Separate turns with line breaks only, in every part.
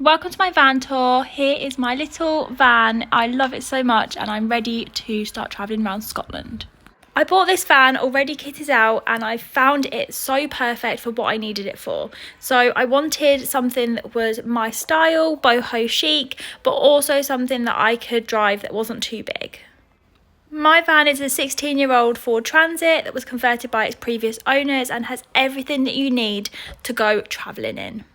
Welcome to my van tour. Here is my little van. I love it so much and I'm ready to start travelling around Scotland. I bought this van already kitted out and I found it so perfect for what I needed it for. So I wanted something that was my style, boho chic, but also something that I could drive that wasn't too big. My van is a 16-year-old Ford Transit that was converted by its previous owners and has everything that you need to go travelling in.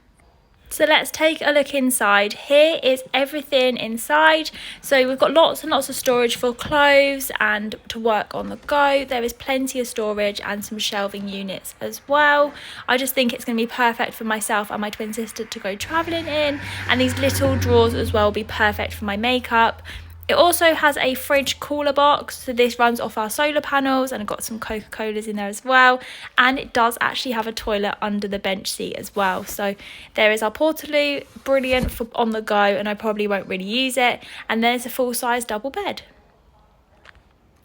So let's take a look inside. Here is everything inside. So we've got lots and lots of storage for clothes and to work on the go. There is plenty of storage and some shelving units as well. I just think it's going to be perfect for myself and my twin sister to go travelling in. And these little drawers as well will be perfect for my makeup. It also has a fridge cooler box, so this runs off our solar panels, and I've got some Coca-Colas in there as well. And it does actually have a toilet under the bench seat as well. So there is our Portaloo, brilliant for on the go, and I probably won't really use it. And there's a full-size double bed.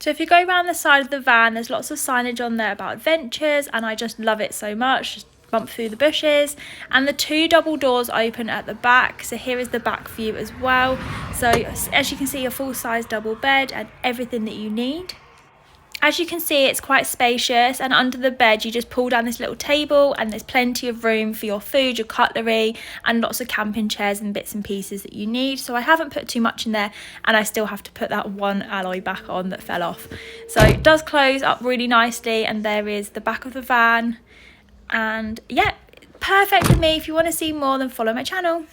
So if you go around the side of the van, there's lots of signage on there about adventures, and I just love it so much. Just bump through the bushes, and the two double doors open at the back. So here is the back view as well. So as you can see, a full-size double bed and everything that you need. As you can see, it's quite spacious, and under the bed you just pull down this little table and there's plenty of room for your food, your cutlery, and lots of camping chairs and bits and pieces that you need. So I haven't put too much in there, and I still have to put that one alloy back on that fell off. So it does close up really nicely, and there is the back of the van. And yeah, perfect for me. If you want to see more, then follow my channel.